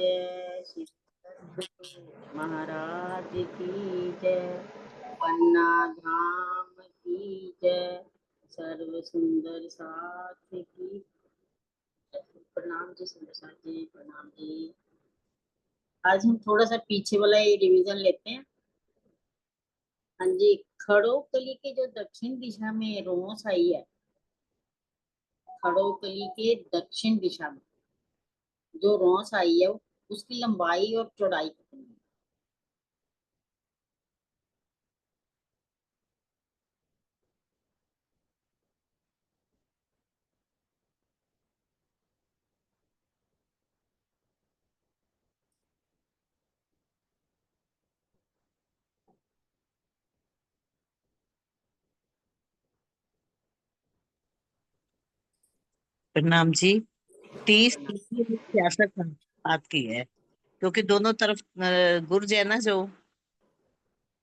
जय, श्री सद्गुरु महाराज की जय, पन्ना धाम की जय, सर्व सुंदर साथ की। प्रणाम जी सुंदर साथ जी, प्रणाम जी। आज हम थोड़ा सा पीछे वाला ये रिवीजन लेते हैं। हाँ जी, खड़ोकली के जो दक्षिण दिशा में रोस आई है, खड़ोकली के दक्षिण दिशा में जो रोस आई है उसकी लंबाई और चौड़ाई कितनी है? प्रणाम जी। 30 66 हाथ की है, क्योंकि दोनों तरफ गुर्ज है ना, जो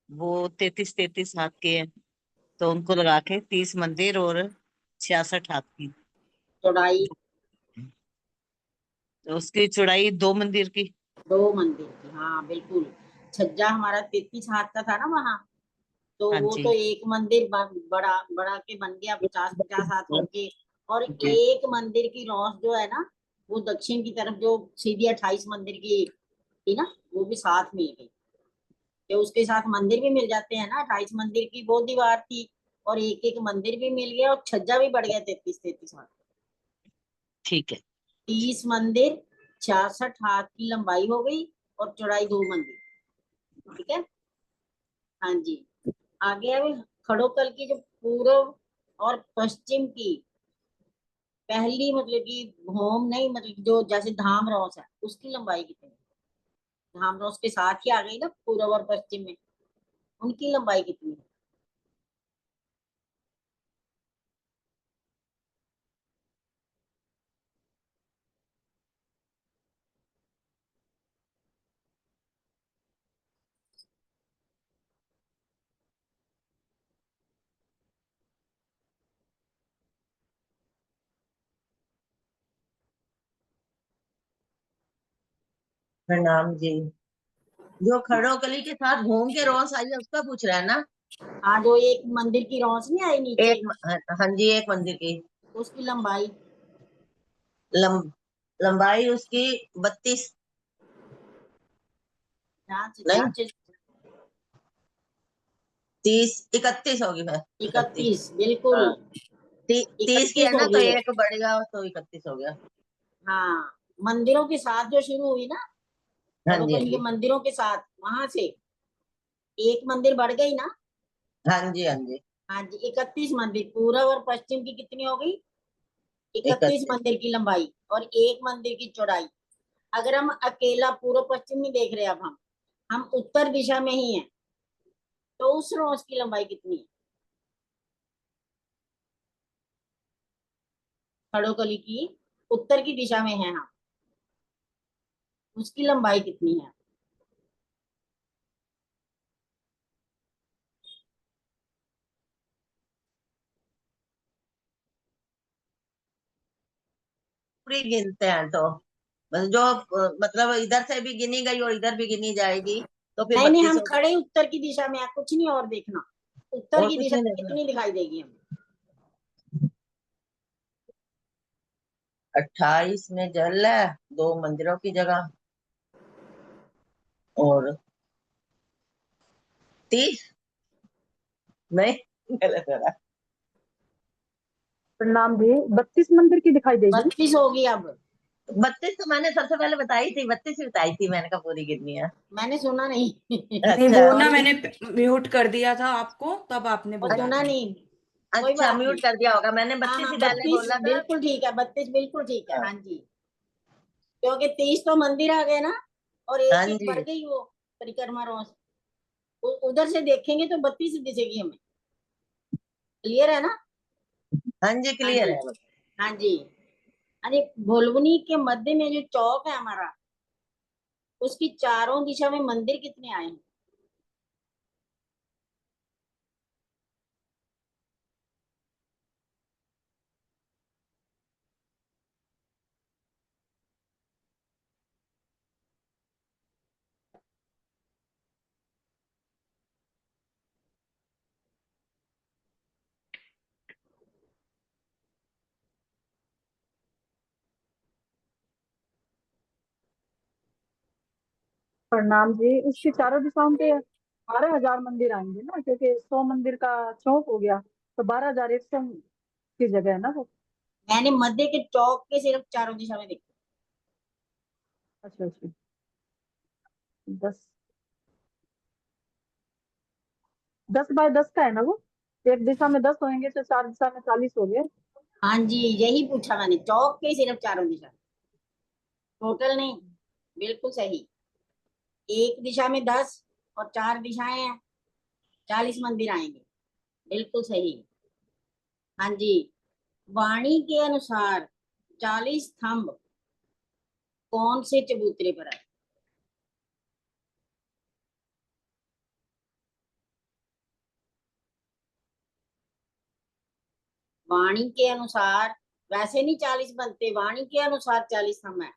वो 33 33 हाथ के हैं, तो उनको लगा के 30 मंदिर और 66 हाथ की। चौड़ाई? तो उसकी चौड़ाई 2 मंदिर की। 2 मंदिर की, हाँ बिल्कुल। छज्जा हमारा 33 हाथ का था ना वहाँ, तो हाँ वो जी। तो एक मंदिर बड़ा बड़ा के बन गया 50 50 हाथों के। और जी। एक मंदिर की रौस जो है ना, वो दक्षिण की तरफ जो सीधी 28 मंदिर की थी ना, वो भी साथ मिल गई। तो उसके साथ मंदिर भी मिल जाते हैं ना, 28 मंदिर की वो दीवार थी, और एक एक मंदिर भी मिल गया, और छज्जा भी बढ़ गया 33 33 हाथ। ठीक है। 30 मंदिर, 66 हाथ की लंबाई हो गई, और चौड़ाई 2 मंदिर। ठीक है। हाँ जी। आगे अब खड़ोकल की जो पूर्व और पश्चिम की पहली, मतलब कि होम नहीं, मतलब जो जैसे धाम रॉस है उसकी लंबाई कितनी है? धाम रॉस के साथ ही आ गई ना पूर्व और पश्चिम में, उनकी लंबाई कितनी है? प्रणाम जी। जो खड़ोकली के साथ घूम के रोज आई है उसका पूछ रहा है ना? हाँ, जो एक मंदिर की रॉस नहीं आई नीचे, हाँ जी, एक मंदिर की उसकी लंबाई। लंबाई उसकी 32। ध्यान से नहीं, ध्यान से। 30 31 होगी। फिर 31। 31 बिल्कुल। हाँ, 30 की 31 है ना, तो होगी वो। एक बढ़ेगा तो 31 हो गया। हाँ, मंदिरों के साथ जो शुरू हुई ना, हाँ जी, हाँ खड़ोकली के जी, मंदिरों के साथ, वहां से एक मंदिर बढ़ गई ना। हाँ जी, हाँ जी। हाँ जी, 31 मंदिर पूर्व और पश्चिम की कितनी हो गई? 31 31। मंदिर की लंबाई और एक मंदिर की चौड़ाई। अगर हम अकेला पूर्व पश्चिम नहीं देख रहे, अब हम उत्तर दिशा में ही हैं, तो उस रोज की लंबाई कितनी है? खड़ोकली की उत्तर की दिशा में है हम, उसकी लंबाई कितनी है? पूरी गिनते हैं तो जो मतलब इधर से भी गिनी गई और इधर भी गिनी जाएगी, तो फिर नहीं नहीं, 32 हम होगी। खड़े उत्तर की दिशा में है, कुछ नहीं और देखना। उत्तर और की कुछ दिशा नहीं में देखना। कितनी दिखाई देगी हमें? 28 में जल है, 2 मंदिरों की जगह, और 30। नहीं, गलत हो रहा। प्रणाम भी 32 मंदिर की दिखाई देगी। 32 होगी अब। 32 तो मैंने सबसे पहले बताई थी, 32 ही बताई थी मैंने, कहा पूरी गिननी है। मैंने सुना नहीं। नहीं, अच्छा, वो ना सॉरी। मैंने म्यूट कर दिया था आपको, तब आपने और बोला सुना था। नहीं। कोई अच्छा, बात म्यूट नहीं। कर दिया होगा मैंने, हाँ 32 हाँ, ही पहले 32 बोला था। बिल्कुल ठीक है, 32 बिल्कुल ठीक है। हाँ, हाँ जी, क्योंकि 30 तो मंदिर आ गए ना, और एक हाँ एक बढ़ जी, गई वो परिक्रमा रोज। उधर से देखेंगे तो 32 दिखेगी हमें। क्लियर है ना? हाँ जी, हाँ क्लियर जी। है। हाँ जी। अरे, भोलवनी के मध्य में जो चौक है हमारा, उसकी चारों दिशा में मंदिर कितने आए हैं? प्रणाम जी। उसकी चारों दिशाओं के 12,000 मंदिर आएंगे ना, क्योंकि 100 मंदिर का चौक हो गया, तो 12,100 की जगह है ना वो। मैंने मध्य के चौक के सिर्फ चारों दिशा में देखा। अच्छा अच्छा। 10 10 बाय 10 का है ना वो। एक दिशा में 10 होंगे तो चार दिशा में 40 हो गए। हाँ जी, यही पूछा मैंने, चौक के सिर्फ चारों दिशा, टोटल नहीं। बिल्कुल सही। एक दिशा में 10 और चार दिशाएं हैं, 40 मंदिर आएंगे। बिल्कुल सही। हाँ जी। वाणी के अनुसार 40 स्तंभ कौन से चबूतरे पर है? वाणी के अनुसार, वैसे नहीं 40 बनते, वाणी के अनुसार 40 स्तंभ है,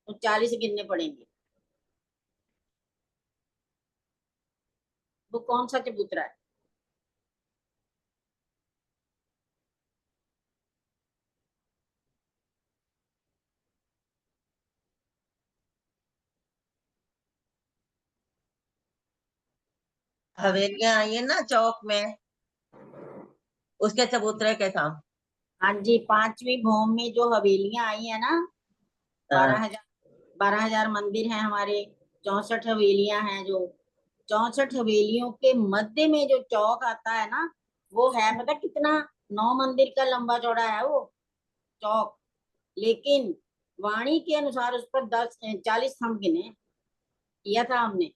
तो 40 गिनने पड़ेंगे। वो कौन सा चबूतरा है? हवेलियां आई है ना चौक में, उसके चबूतरे के साम। हाँ जी, पांचवी भौम में जो हवेलियां आई है ना, हाँ 12,000 मंदिर हैं हमारे, 64 हवेलियां हैं, जो 64 हवेलियों के मध्य में जो चौक आता है ना, वो है पता कितना? 9 मंदिर का लंबा चौड़ा है वो चौक। लेकिन वाणी के अनुसार उस पर 40 स्तंभ गिने, किया था हमने,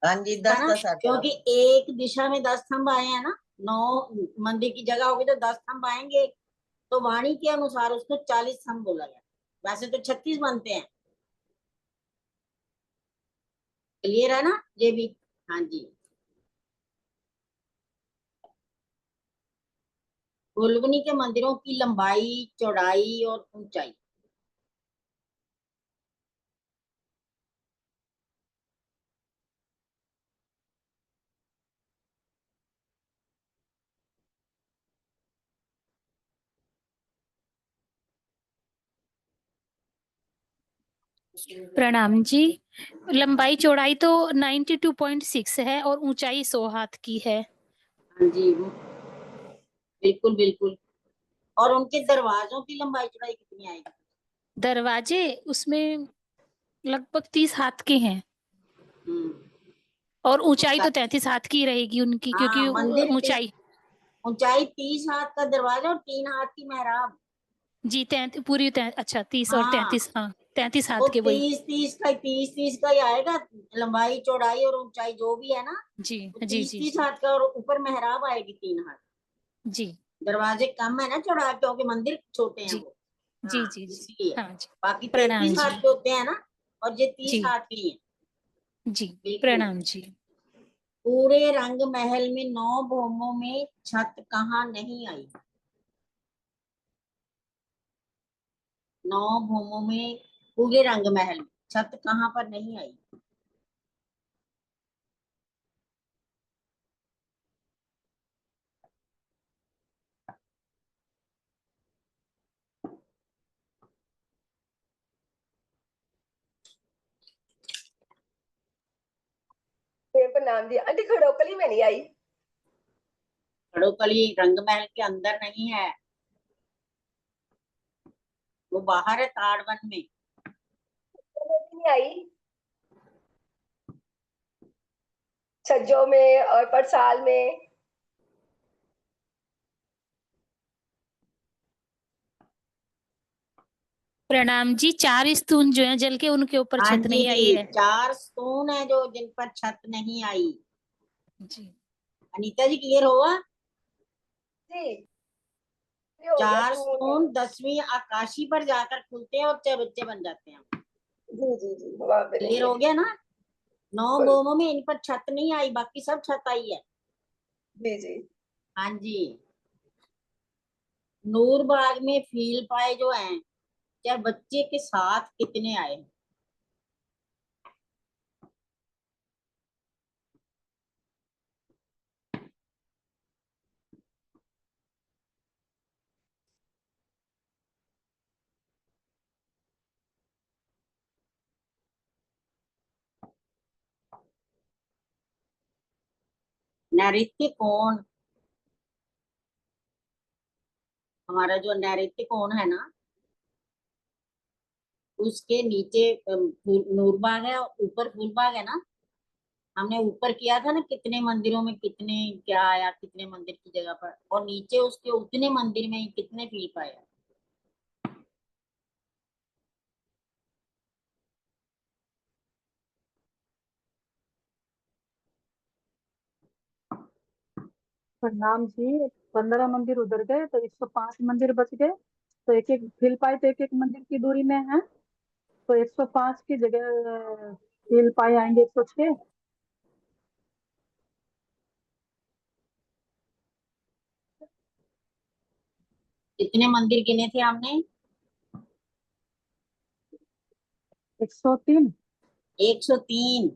हाँ जी, था 10 ना? 10 हर क्योंकि तरफ। एक दिशा में 10 स्तंभ आए हैं ना, 9 मंदिर की जगह होगी तो 10 स्तंभ आएंगे, तो वाणी के अनुसार उसको 40 स्तंभ बोला गया। वैसे तो 36 बनते हैं। क्लियर है ना ये भी? हाँ जी। गोलवनी के मंदिरों की लंबाई, चौड़ाई और ऊंचाई। प्रणाम जी। लंबाई चौड़ाई तो 92.6 है और ऊंचाई 100 हाथ की है। हाँ जी, बिल्कुल बिल्कुल। और उनके दरवाजों की लंबाई चौड़ाई कितनी आएगी? दरवाजे उसमें लगभग 30 हाथ के हैं हम्म। और ऊंचाई ऊंचाई, तो 33 हाथ की रहेगी उनकी, हाँ क्योंकि मंदिर ऊंचाई। ऊंचाई 30 हाथ का दरवाजा और 3 हाथ की मेहराब। जी 33 पूरी अच्छा 30 और हाँ, 33, हाँ 33 तो हाथ के वही। 30 का ही आएगा, लंबाई चौड़ाई और ऊंचाई जो भी है ना, जी वो जी तीस जी तीस जी हाथ का, और ऊपर मेहराब आएगी 3 हाथ। जी दरवाजे कम है ना चौड़ा, क्योंकि मंदिर छोटे हैं जी वो। जी हाँ, जी जी। इसलिए। हाँ जी। बाकी प्रणाम 33 हाथ जी। के होते हैं ना, और ये 30 जी हाथ के ही हैं। जी। बिल्कुल। प्रणाम जी। पूरे रंग महल में 9 भौमों में छत कहाँ नहीं आई? 9 भौमों में पूरे रंग महल में छत कहाँ पर नहीं आई? मेरे को नाम दिया आंटी, खड़ोकली में नहीं आई। खड़ोकली रंग महल के अंदर नहीं है, वो बाहर है ताड़वन में। नहीं आई। छज्जों में और परसाल में। प्रणाम जी। 4 स्तून जो है जल के, उनके ऊपर हाँ छत जी, नहीं आई है। 4 स्तून है जो जिन पर छत नहीं आई। जी अनीता जी क्लियर हुआ? जी, ये हो गया 4 सून है। स्तून 10वीं आकाशी पर जाकर खुलते हैं और 6 बच्चे बन जाते हैं। जी जी जी, वहां पे नहीं क्लियर है। हो गया ना? 9 बिल्कुल। भौमों में इन पर छत नहीं आई, बाकी सब छत आई है। जी जी। हाँ जी। नूरबाग में फील पाए जो हैं, क्या बच्चे के साथ कितने आए? नैऋत्य कोण, हमारा जो नैऋत्य कोण है ना, उसके नीचे नूरबाग है और ऊपर फूलबाग है ना। हमने ऊपर किया था ना, कितने मंदिरों में कितने क्या आया, कितने मंदिर की जगह पर, और नीचे उसके उतने मंदिर में ही कितने फीप आया। प्रणाम जी। 15 मंदिर उधर गए तो 105 मंदिर बच गए। तो एक एक फील पाए तो एक एक मंदिर की दूरी में है। तो 105 की जगह फील पाए आएंगे 106। कितने मंदिर गिने थे आपने? 103। 103।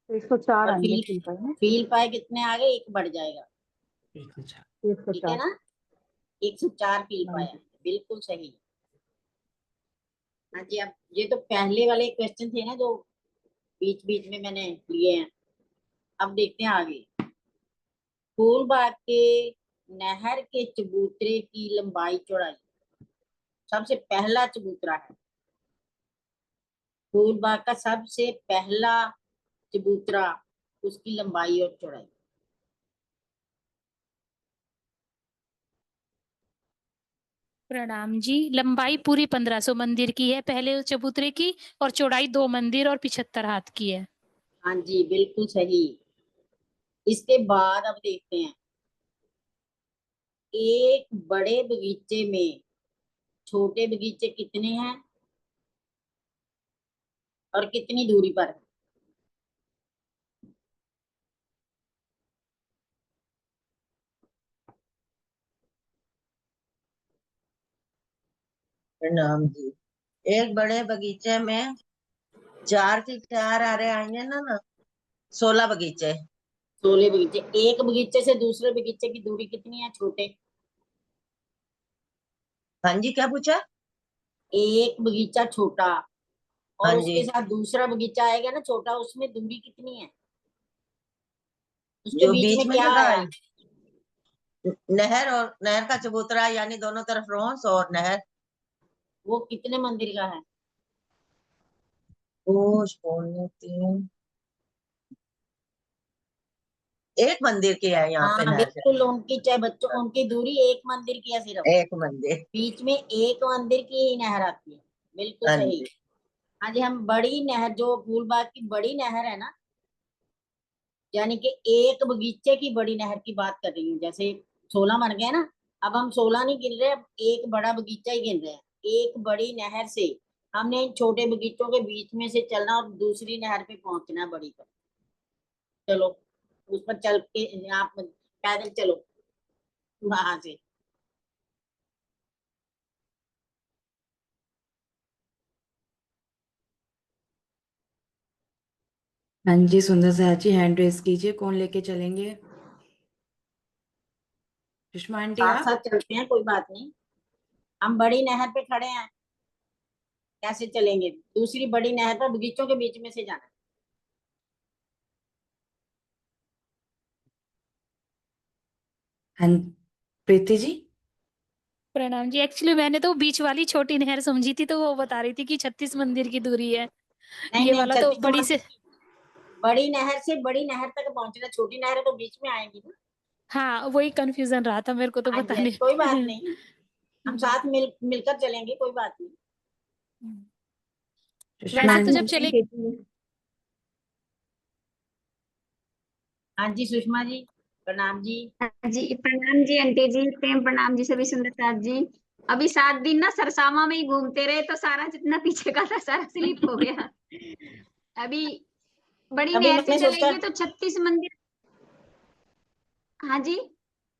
104 और आएंगे फील पाए में। फील पाए कितने आ गए? एक बढ़ जाएगा, ठीक है 104। ना। 104 फील हाँ पाए जी। आएंगे, बिल्कुल सही। हाँ जी, अब ये तो पहले वाले क्वेश्चन थे ना जो बीच बीच में मैंने लिए हैं। अब देखते हैं आगे। फूलबाग के नहर के चबूतरे की लंबाई चौड़ाई, सबसे पहला चबूतरा है फूलबाग का, सबसे पहला चबूतरा, उसकी लंबाई और चौड़ाई। प्रणाम जी। लंबाई पूरी 1500 मंदिर की है पहले चबूतरे की, और चौड़ाई 2 मंदिर और 75 हाथ की है। हाँ जी, बिल्कुल सही। इसके बाद अब देखते हैं, एक बड़े बगीचे में छोटे बगीचे कितने हैं और कितनी दूरी पर है? प्रणाम जी। एक बड़े बगीचे में 4 की 4 आ रहे आएंगे ना 16 बगीचे। 16 बगीचे। एक बगीचे से दूसरे बगीचे की दूरी कितनी है छोटे? हाँ जी, क्या पूछा? एक बगीचा छोटा हाँ और जी, उसके साथ दूसरा बगीचा आएगा ना छोटा, उसमें दूरी कितनी है? उसके जो बीच बीच में में क्या जगह आया? आई, नहर और नहर का चबूतरा, यानी दोनों तरफ रोंस और नहर। वो कितने मंदिर का है? कोश पौने 3, एक मंदिर की है यहाँ पे हाँ नहर से। बिल्कुल, उनकी चाहे बच्चों, उनकी दूरी एक मंदिर की है सिर्फ। एक मंदिर। बीच में एक मंदिर की ही नहर आती है, बिल्कुल हाँ सही। जी। हाँ जी, हम बड़ी नहर, जो फूलबाग की बड़ी नहर है ना, यानी कि एक बगीचे की बड़ी नहर की बात कर रही हूँ। जैसे 16 बन गए ना, अब हम 16 नहीं गिन रहे, अब एक बड़ा बगीचा ही गिन रहे हैं। एक बड़ी नहर से हमने इन छोटे बगीचों के बीच में से चलना और दूसरी नहर पे पहुंचना है बड़ी पर। चलो, उस पर चल के आप पैदल चलो वहां से। हाँ जी, सुंदर सा जी हैंड रेस कीजिए, कौन लेके चलेंगे? सुषमा आंटी साथ आप? साथ चलते हैं, कोई बात नहीं। हम बड़ी नहर पे खड़े हैं, कैसे चलेंगे? दूसरी बड़ी नहर पर बगीचों के बीच में से जाना है। हाँ, प्रीति जी। प्रणाम जी। एक्चुअली मैंने तो बीच वाली छोटी नहर समझी थी, तो वो बता रही थी कि 36 मंदिर की दूरी है। नहीं ये नहीं, वाला तो 36 बड़ी से, बड़ी नहर से बड़ी नहर तक पहुंचना, छोटी नहर तो बीच में आएंगी ना। हाँ वही कंफ्यूजन रहा था मेरे को तो हाँ जी, हाँ बताने जी, कोई बात में। नहीं। हम साथ मिलकर चलेंगे, कोई बात नहीं। सुषमा वैसे तो आंटी। जब चले, हाँ जी सुषमा जी, प्रणाम जी। हाँ जी, प्रणाम जी आंटी जी, प्रेम प्रणाम जी सभी सुंदर साथ जी। अभी 7 दिन ना सरसामा में ही घूमते रहे तो सारा जितना पीछे का था सारा स्लिप हो गया। अभी बड़ी अभी नहर से मैंने सोचा, चलेंगे तो 36 मंदिर। हाँ जी।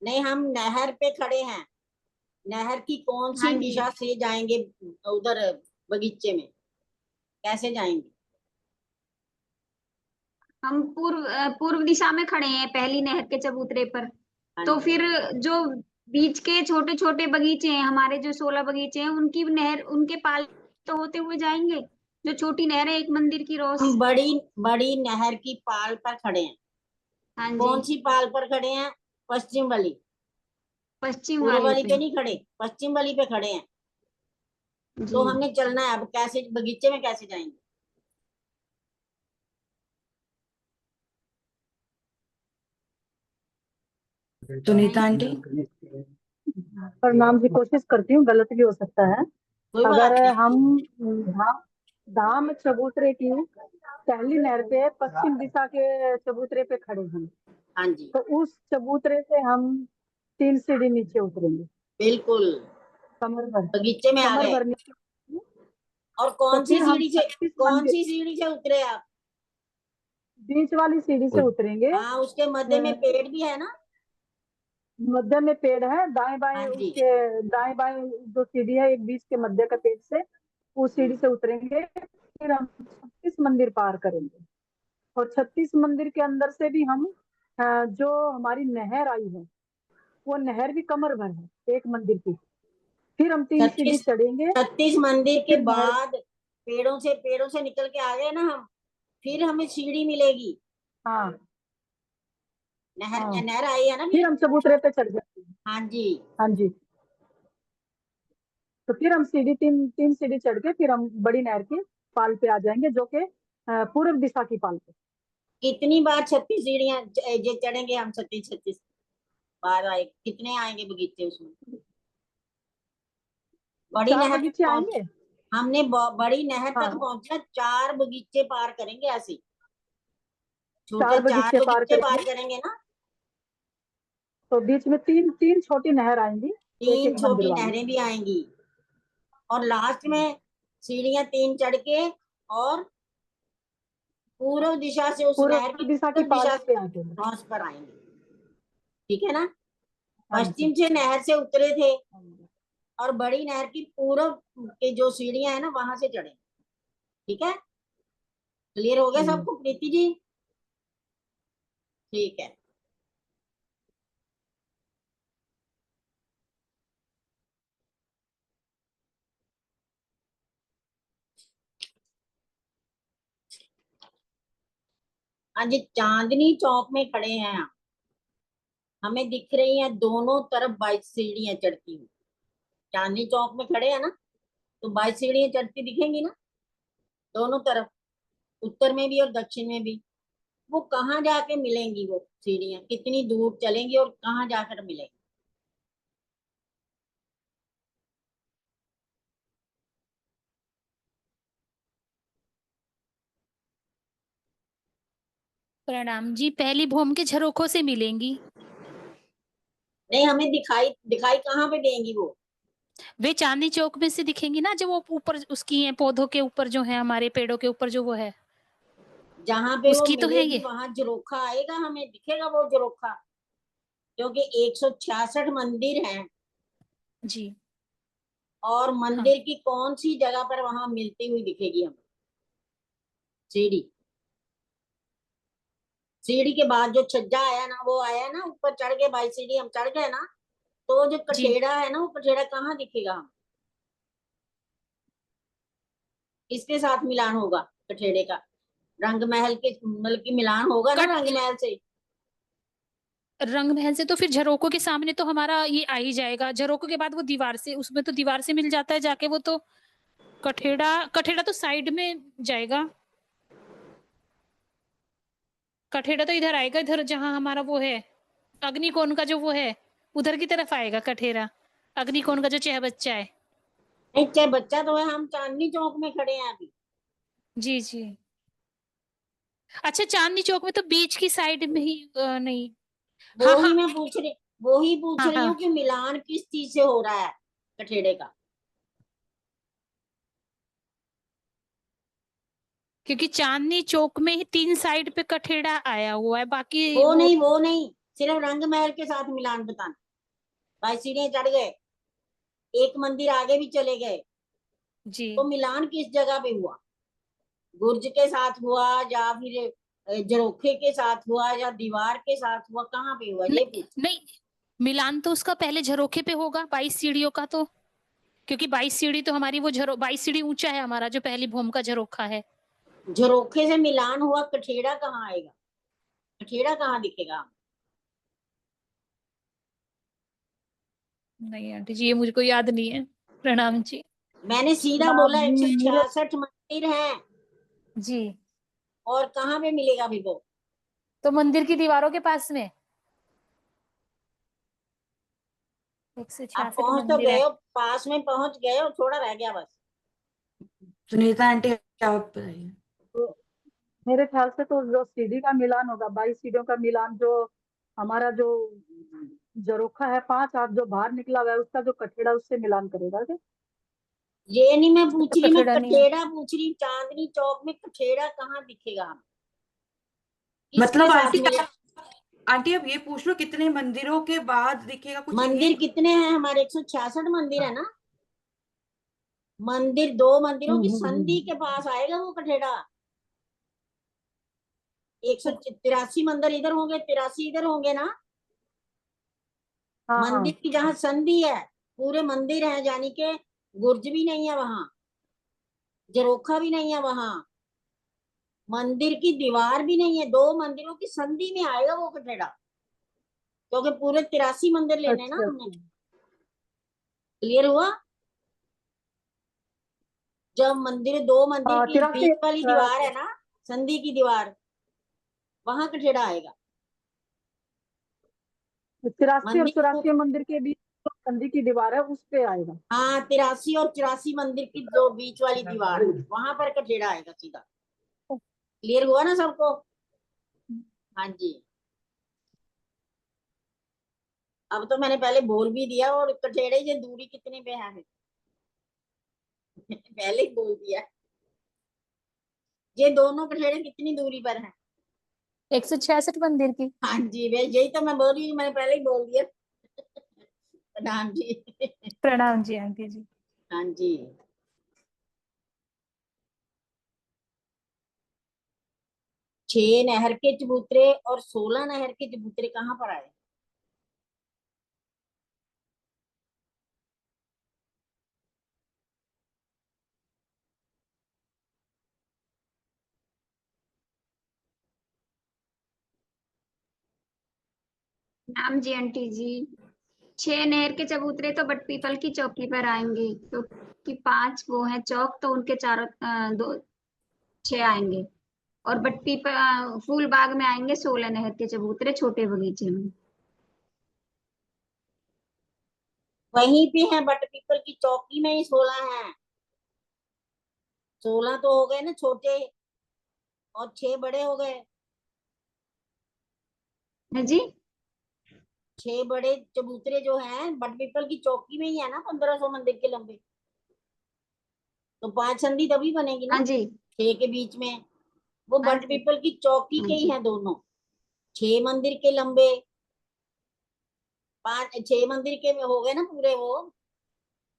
नहीं हम नहर पे खड़े हैं, नहर की कौन हाँ सी जी, दिशा से जाएंगे उधर बगीचे में, कैसे जाएंगे? हम पूर्व दिशा में खड़े हैं पहली नहर के चबूतरे पर। हाँ तो जी। फिर जो बीच के छोटे छोटे बगीचे हैं, हमारे जो 16 बगीचे हैं, उनकी नहर उनके पाल तो होते हुए जाएंगे। जो छोटी नहर है एक मंदिर की रोस। हम बड़ी बड़ी नहर की पाल पर खड़े हैं, हाँ कौन जी, सी पाल पर खड़े हैं? पश्चिम वाली। पश्चिम पूर्व वाली वाली पे। पे नहीं खड़े, पश्चिम वाली पे खड़े हैं। जी, तो हमने चलना है, अब कैसे बगीचे में कैसे जाएंगे? सुनीता आंटी। प्रणाम जी, कोशिश करती हूँ, गलत भी हो सकता है। कोई अगर बात नहीं। हम धाम चबूतरे की पहली नहर पे पश्चिम दिशा के चबूतरे पे खड़े हैं, हाँ जी, तो उस चबूतरे से हम 3 सीढ़ी नीचे उतरेंगे, बिल्कुल कमर भर, बगीचे में आ कमर गए। भर नीचे। और तो कौन सी फिर हम सीढ़ी से, 36 कौन मंदिर सी सीढ़ी से उतरे आप? बीच वाली सीढ़ी से उतरेंगे। हाँ, उसके मध्य में पेड़ भी है ना? मध्य में पेड़ है, दाएं बाएं हाँ जी, उसके दाएं बाएं जो सीढ़ी है, एक बीच के मध्य का पेड़ से उस सीढ़ी से उतरेंगे। फिर हम 36 मंदिर पार करेंगे, और 36 मंदिर के अंदर से भी हम जो हमारी नहर आई है, वो नहर भी कमर भर है एक मंदिर की। फिर हम 3 सीढ़ी 36 चढ़ेंगे, 36 मंदिर के फिर नहर। बाद पेड़ों से निकल के आ गए ना हम, फिर हमें सीढ़ी मिलेगी। हाँ नहर हाँ, नहर आई है ना फिर फिर। हम चबूतरे पे चढ़ जाते हैं। हाँ जी, हाँ जी, तो फिर हम सीढ़ी तीन तीन सीढ़ी चढ़ के फिर हम बड़ी नहर की पाल पे आ जाएंगे, जो कि पूर्व दिशा की पाल पे। कितनी बार 36 सीढ़ियां जे चढ़ेंगे हम? 36 बार आए, कितने आएंगे बगीचे उसमें? बड़ी 4 नहर तक बगीचे पहुंच, आएंगे। हमने बड़ी नहर तक हाँ, पहुंचना, 4 बगीचे पार करेंगे ऐसे, छोटे 4 4 बगीचे पार बगीचे पार करेंगे, करेंगे ना। तो बीच में तीन तीन छोटी नहर आएंगी, एक 3 एक मंदिर छोटी वाली। नहरें भी आएंगी, और लास्ट में सीढ़ियां 3 चढ़ के, और पूर्व दिशा से, उस नहर की पूर्व दिशा की पूर्व पाल दिशा पे से आते हैं। पहुंच पर आएंगे। ठीक है ना? हाँ जी, पश्चिम से नहर से उतरे थे, हाँ जी। और बड़ी नहर की पूर्व के जो सीढ़ियां है ना, वहां से चढ़े। ठीक है? क्लियर हो गया सबको प्रीति जी? ठीक है। आज चांदनी चौक में खड़े हैं हम, हमें दिख रही हैं दोनों तरफ 22 सीढ़ियां चढ़ती हुई। चांदनी चौक में खड़े हैं ना, तो 22 सीढ़ियां चढ़ती दिखेंगी ना दोनों तरफ, उत्तर में भी और दक्षिण में भी। वो कहाँ जाके मिलेंगी? वो सीढ़ियां कितनी दूर चलेंगी और कहाँ जाकर मिलेंगी? प्रणाम जी, पहली भूम के झरोखों से मिलेंगी। नहीं, हमें दिखाई दिखाई कहाँ पे देंगी वो? वे चांदनी चौक में से दिखेंगी ना, जो वो ऊपर उसकी है, पौधों के ऊपर जो है, हमारे पेड़ों के ऊपर जो वो है, जहां पे वो उसकी तो है मिलेगी ये। वहां झरोखा आएगा, हमें दिखेगा वो झरोखा, क्योंकि 166 मंदिर हैं। जी और हाँ मंदिर की कौन सी जगह पर वहां मिलती हुई दिखेगी हमें सीढ़ी? सीढ़ी के बाद जो छज्जा आया ना, वो आया ना, ऊपर चढ़ गए, 22 सीढ़ी हम चढ़ गए ना, तो वो जो जी, कठेड़ा है ना, वो कठेड़ा कहाँ दिखेगा हम? किसके साथ मिलान होगा कठेड़े का? रंग महल के, मतलब की मिलान होगा ना कट रंग महल से। रंग महल से तो फिर झरोकों के सामने तो हमारा ये आ ही जाएगा। झरोकों के बाद वो दीवार से, उसमें तो दीवार से मिल जाता है जाके वो तो। कठेड़ा कठेड़ा तो साइड में जाएगा। कठेड़ा तो इधर आएगा, इधर जहां हमारा वो है अग्निकोण का जो वो है, उधर की तरफ आएगा कठेरा। अग्निकोण का जो चह बच्चा है। नहीं, चाहे बच्चा तो है, हम चांदनी चौक में खड़े हैं अभी। जी जी। अच्छा, चांदनी चौक में तो बीच की साइड में ही नहीं। हाँ वो ही हाँ मैं पूछ रही वो ही पूछ हाँ रही हूँ हाँ, कि मिलान किस चीज से हो रहा है कठेड़े का? क्योंकि चांदनी चौक में ही 3 साइड पे कठेड़ा आया हुआ है, बाकी वो वो। नहीं, वो नहीं, सिर्फ रंग महल के साथ मिलान बताना। 22 सीढ़ियां चढ़ गए, एक मंदिर आगे भी चले गए, जी तो मिलान किस जगह पे हुआ? गुर्ज के साथ हुआ, या फिर झरोखे के साथ हुआ, या दीवार के साथ हुआ? कहाँ पे हुआ ये नहीं पूछ। नहीं, मिलान तो उसका पहले झरोखे पे होगा, 22 सीढ़ियों का तो। क्योंकि 22 सीढ़ी तो हमारी वो 22 सीढ़ी ऊंचा है हमारा जो पहली भूम का झरोखा है। झरोखे से मिलान हुआ, कठेड़ा कहाँ आएगा? कठेड़ा कहाँ दिखेगा? नहीं आंटी जी, ये मुझको याद नहीं है। प्रणाम जी। मैंने सीधा प्रणाम बोला जी, मेरे 166 मंदिर हैं, जी, और कहाँ पे मिलेगा भी वो? तो मंदिर की दीवारों के पास में आप 166 पहुंच तो मंदिर गए है। हो, पास में पहुंच गए हो, थोड़ा रह गया बस। सुनीता आंटी आप बताइए। तो मेरे ख्याल से तो जो सीढ़ी का मिलान होगा, 22 सीढ़ियों का मिलान, जो हमारा जो झरोखा है 5 हाथ जो बाहर निकला हुआ है, उसका जो कठेड़ा उससे मिलान करेगा क्या? ये नहीं मैं पूछ तो रही, मैं कठेड़ा नहीं है। कठेड़ा पूछ रही। चांदनी चौक में कठेड़ा कहाँ दिखेगा हमें? किसके मतलब साथ आंटी मिले? आंटी अब ये पूछ लो कितने मंदिरों के बाद दिखेगा, कुछ ये। मंदिर कितने हैं हमारे? 166 मंदिर है ना। मंदिर, 2 मंदिरों की संधि के पास आएगा वो कठेड़ा। 183 मंदिर इधर होंगे, 83 इधर होंगे ना। हाँ हाँ। मंदिर की जहाँ संधि है, पूरे मंदिर है, यानी के गुर्ज भी नहीं है वहां, झरोखा भी नहीं है वहां, मंदिर की दीवार भी नहीं है, 2 मंदिरों की संधि में आएगा वो कठेड़ा, क्योंकि पूरे 83 मंदिर लेने हैं ना अच्छा हमने। अच्छा। क्लियर हुआ? जब मंदिर, 2 मंदिर हाँ, की 83। बीच वाली दीवार है ना, संधि की दीवार, वहां कठेड़ा आएगा। 83 और मंदिर को, 84 मंदिर के बीच जो संधि की दीवार है उस पे आएगा। हाँ, 83 और 84 मंदिर की जो बीच वाली दीवार, वहां पर कठेड़ा आएगा सीधा। क्लियर हुआ ना सबको? हाँ जी। अब तो मैंने पहले बोल भी दिया, और कठेड़े की दूरी कितने पे है पहले ही बोल दिया। ये दोनों कठेड़े कितनी दूरी पर हैं? 166 मंदिर की। हाँ जी, वे यही तो मैं बोल रही हूँ, मैंने पहले ही बोल दिया। प्रधान जी। प्रणाम जी आंटी जी। हाँ जी। छह नहर के चबूतरे और 16 नहर के चबूतरे कहाँ पर आए? नाम जी आंटी जी, 6 नहर के चबूतरे तो बट पीपल की चौकी पर आएंगे, क्योंकि 5 वो है चौक, तो उनके चारों 6 आएंगे। और बट पीपल फूल बाग में आएंगे 16 नहर के चबूतरे छोटे बगीचे में। वहीं पे है, बट पीपल की चौकी में ही 16 है। 16 तो हो गए ना छोटे, और 6 बड़े हो गए। है जी। 6 बड़े चबूतरे जो हैं बट पीपल की चौकी में ही है ना, 1500 मंदिर के लंबे। तो 5 संधि तभी बनेगी ना हाँ जी। 6 के बीच में। वो हाँ बट जी। पीपल की चौकी हाँ के ही जी। हैं दोनों। 6 मंदिर के लंबे, 6 मंदिर के हो गए ना पूरे वो।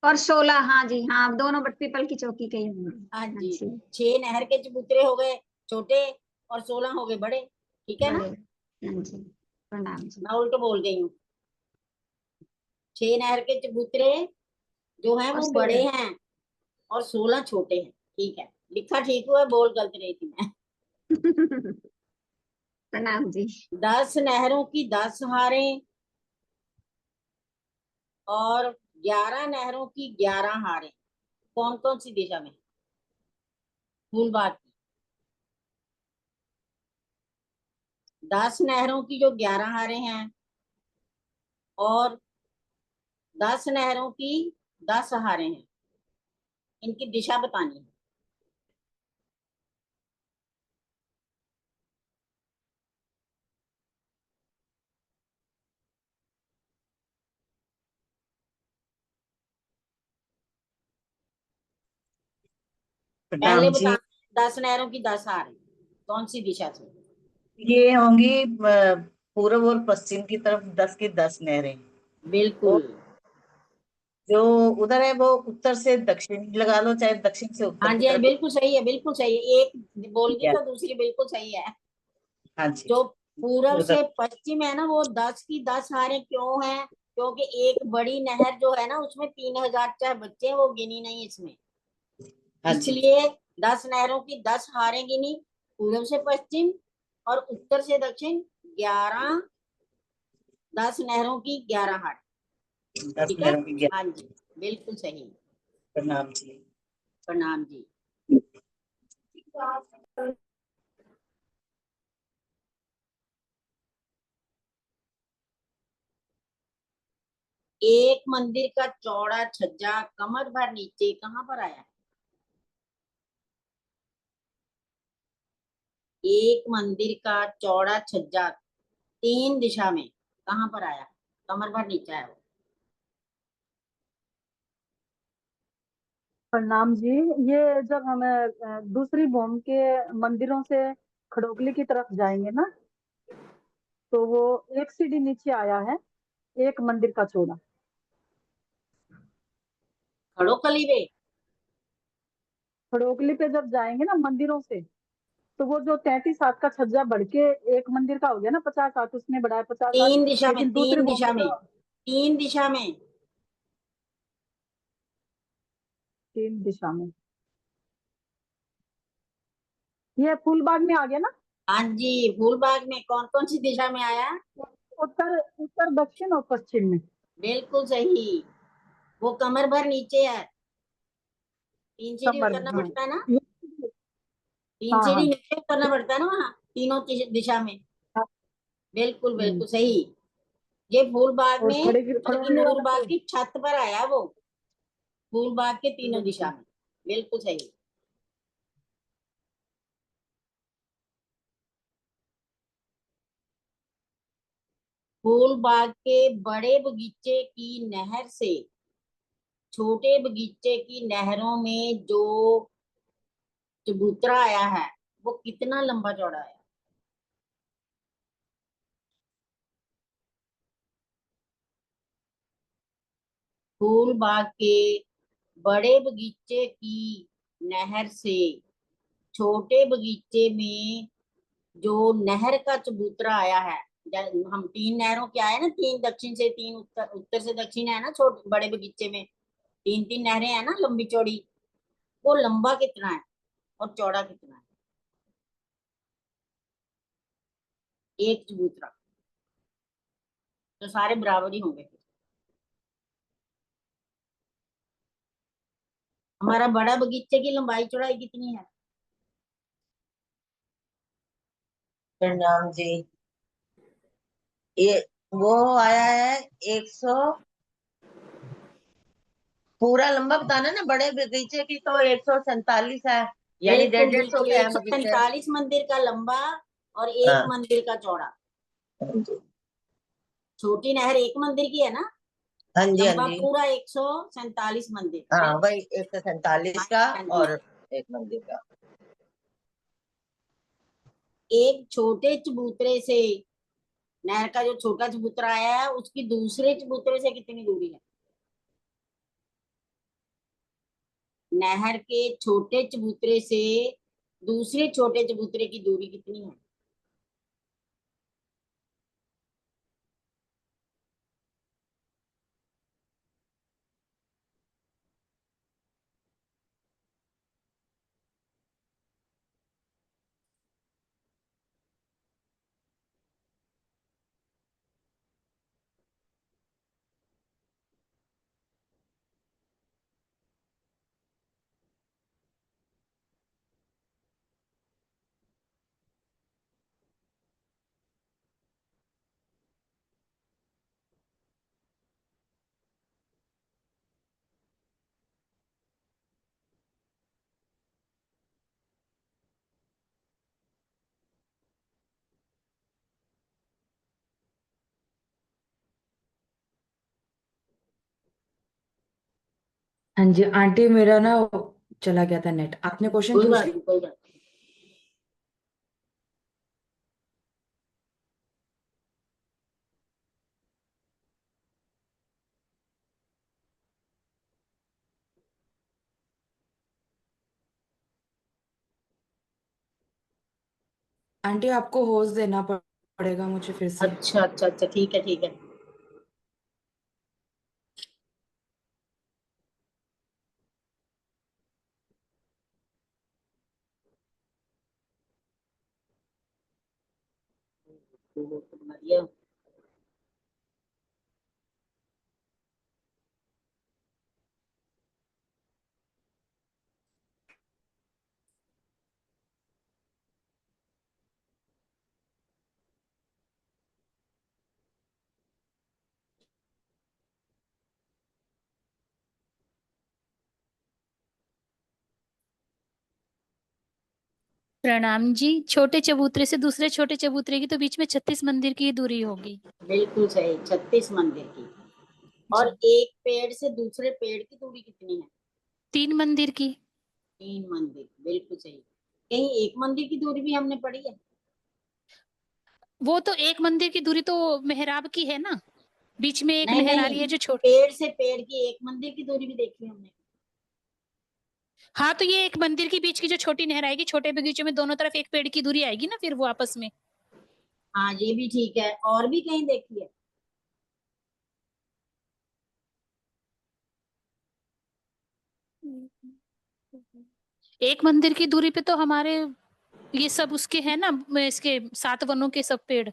और 16, हाँ जी, हाँ, दोनों बट पीपल की चौकी के ही होंगे। हाँ हाँ जी। जी। 6 नहर के चबूतरे हो गए छोटे, और 16 हो गए बड़े। ठीक है ना? बड़े। हाँ जी। प्रणाम जी। मैं उल्टो बोल गई हूँ। 6 नहर के चबूतरे जो हैं और वो बड़े 16। हैं, और 16 छोटे हैं। ठीक है, लिखा ठीक हुआ है, बोल गलत रही थी मैं। प्रणाम जी। 10 नहरों की 10 हारें, और 11 नहरों की 11 हारें कौन कौन सी दिशा में? फूल बाग की। 10 नहरों की जो 11 हारें हैं, और 10 नहरों की 10 हारें हैं, इनकी दिशा बतानी है। पहले प्रणाम जी। बता, 10 नहरों की 10 हारें कौन सी दिशा से? ये होंगी पूर्व और पश्चिम की तरफ 10 की 10 नहरें। और बिल्कुल। जो उधर है वो उत्तर से दक्षिण लगा लो, चाहे दक्षिण से हाँ उत्तर की जी, हाँ, तरफ। बिल्कुल सही है, बिल्कुल सही है। एक बोल ठीक दी है। तो दूसरी बिल्कुल सही है। हाँ जी। जो पूरब उधर। से पश्चिम है ना, वो 10 की 10 हारें क्यों है? क्योंकि एक बड़ी नहर जो है ना, उसमें 3000 चाहे बच्चे हैं, वो गिनी नहीं इसमें। हाँ जी। इसलिए 10 नहरों की 10 हारें गिनी, पूरब से पश्चिम और उत्तर से दक्षिण, 11, 10 नहरों की 11 हाट। 10 ठीक है, नहरों की 11। हाँ जी, बिल्कुल सही। प्रणाम जी। प्रणाम जी। एक मंदिर का चौड़ा छज्जा कमर भर नीचे कहाँ पर आया? एक मंदिर का चौड़ा छज्जा 3 दिशा में कहाँ पर आया? कमर भर नीचे आया वो। प्रणाम जी। ये जब हम दूसरी भूमि के मंदिरों से खड़ोकली की तरफ जाएंगे ना, तो वो एक सीढ़ी नीचे आया है, एक मंदिर का चौड़ा। खड़ोकली वे। खड़ोकली पे जब जाएंगे ना मंदिरों से, तो वो जो 33 हाथ का छज्जा बढ़ के एक मंदिर का हो गया ना, 50 हाथ उसने बढ़ाया 50 हाथ, 3 दिशा में, लेकिन दूसरी 3 भूमि दिशा में, तो 3 दिशा में। 3 दिशा में। ये फूलबाग में आ गया ना। हाँ जी, फूलबाग में कौन कौन सी दिशा में आया? उत्तर उत्तर दक्षिण और पश्चिम में। बिल्कुल सही। वो कमर भर नीचे है। 3 सीढ़ी कमर, उतरना हाँ। पड़ता है ना, ये- 3 हाँ सीढ़ी हाँ नीचे उतरना पड़ता है ना वहाँ, तीनों दिशा में। हाँ। बिल्कुल हम्म। बिल्कुल सही। ये फूलबाग और में, खड़े मतलब खड़ोकली इंदूर वाला बाग तो की छत पर आया वो, फूलबाग के तीनों दिशा बिल्कुल। में। बिल्कुल सही। फूलबाग के बड़े बगीचे की नहर से छोटे बगीचे की नहरों में जो चबूतरा आया है, वो कितना लंबा चौड़ा है? फूलबाग के बड़े बगीचे की नहर से छोटे बगीचे में जो नहर का चबूतरा आया है, हम 3 नहरों के आए ना, 3 दक्षिण से 3 उत्तर, उत्तर से दक्षिण है ना, छोटे बड़े बगीचे में 3-3 नहरें हैं ना, लंबी चौड़ी। वो लंबा कितना है और चौड़ा कितना है? एक चबूतरा। तो सारे बराबर ही होंगे फिर। हमारा बड़ा बगीचे की लंबाई चौड़ाई कितनी है? प्रणाम जी। ये वो आया है 100। पूरा लंबा बताना ना, बड़े बगीचे की तो 147 है, यानी बिल्कुल 150 बिल्कुल, के हैं बगीचे। 147 मंदिर का लंबा और एक हाँ मंदिर का चौड़ा। हाँ जी, छोटी नहर एक मंदिर की है ना, हाँ जी, हाँ लंबा जी। पूरा 147 मंदिर का। हाँ बिल्कुल। वही 147 हाँ का, जी, हाँ जी। और एक मंदिर का। एक छोटे चबूतरे से, नहर का जो छोटा चबूतरा आया है, उसकी दूसरे चबूतरे से कितनी दूरी है? नहर के छोटे चबूतरे से दूसरे छोटे चबूतरे की दूरी कितनी है? हाँ जी आंटी, मेरा ना चला गया था नेट। आपने क्वेश्चन कोई पूछ बात ली। नहीं, कोई बात नहीं। आंटी आपको होस्ट देना पड़ेगा मुझे फिर से। अच्छा अच्छा अच्छा, ठीक है ठीक है। बहुत बढ़िया। प्रणाम जी। छोटे चबूतरे से दूसरे छोटे चबूतरे की तो बीच में 36 मंदिर की दूरी होगी। बिल्कुल सही, 36 मंदिर की। और एक पेड़ से दूसरे पेड़ की दूरी कितनी है? 3 मंदिर की। 3 मंदिर, बिल्कुल सही। कहीं एक मंदिर की दूरी भी हमने पढ़ी है? वो तो एक मंदिर की दूरी तो मेहराब की है ना, बीच में एक नहीं नहर आ रही नहीं, है जो छोटी। पेड़ से पेड़ की एक मंदिर की दूरी भी देखी हमने। हाँ, तो ये एक मंदिर के बीच की जो छोटी नहर आएगी, छोटे बगीचे में दोनों तरफ एक पेड़ की दूरी आएगी ना, फिर वो आपस में। हाँ ये भी ठीक है। और भी कहीं देखी है? एक मंदिर की दूरी पे तो हमारे ये सब उसके हैं ना, इसके 7 वनों के सब पेड़।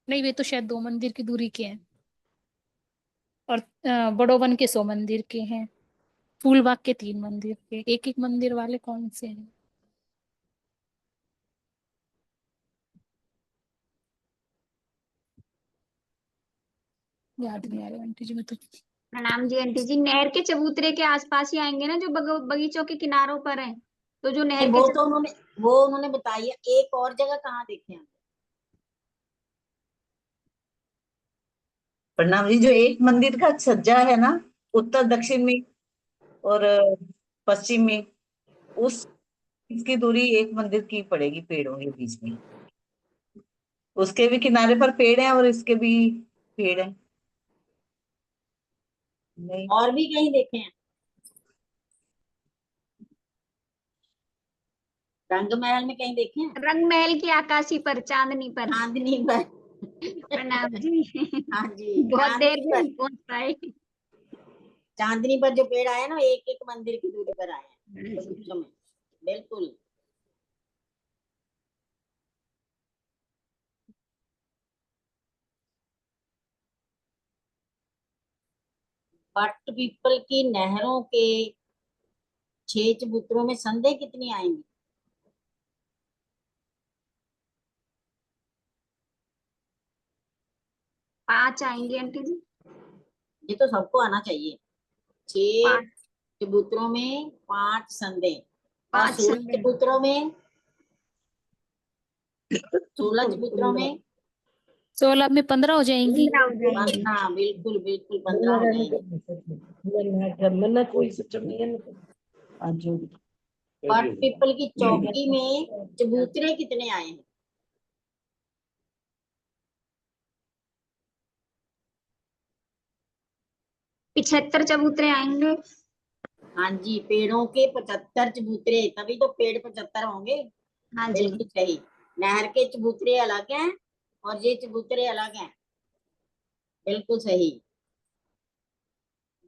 नहीं, वे तो शायद 2 मंदिर की दूरी के हैं। और बड़ो वन के 100 मंदिर के हैं। फूलबाग के 3 मंदिर के। एक एक मंदिर वाले कौन से हैं? याद नहीं आ रहा आंटी जी, मैं तो। प्रणाम जी आंटी जी। नहर के चबूतरे के आसपास ही आएंगे ना, जो बगीचों के किनारों पर है। तो जो नहीं, नहर के वो उन्होंने बताई है। एक और जगह कहाँ देखे हैं? प्रणाम जी, जो एक मंदिर का छज्जा है ना, उत्तर दक्षिण में और पश्चिम में, उस इसकी दूरी एक मंदिर की पड़ेगी पेड़ों के बीच में। उसके भी किनारे पर पेड़ है और इसके भी पेड़ है। नहीं, और भी कहीं देखे हैं? रंग महल में कहीं देखे हैं? रंग महल की आकाशी पर, चांदनी पर। चांदनी पर। प्रणाम जी। हाँ जी, बहुत देर चांदनी में पर। नहीं पहुंच पाए। चांदनी पर जो पेड़ आए ना, एक एक मंदिर की दूरी पर आए हैं बगीचों में। बिल्कुल। बट पीपल की नहरों के 6 चबूतरों में संदेह कितनी आएंगी? 5 आएंगे आंटी जी। ये तो सबको आना चाहिए। 6 5 चबूतरों में 5 संदेह। और 5 16 संदेह। चबूतरों में, 16 चबूतरों में 16 में 15 हो जाएंगी। 15 हो जाएंगे। हाँ बिल्कुल बिल्कुल, 15 हो जाएंगे। बट पीपल की चौकी में चबूतरे कितने आए हैं? 75 चबूतरे आएंगे। हाँ जी, पेड़ों के 75 चबूतरे, तभी तो पेड़ 75 होंगे। हाँ जी। बिल्कुल सही। नहर के चबूतरे अलग हैं और ये चबूतरे अलग हैं। बिल्कुल सही।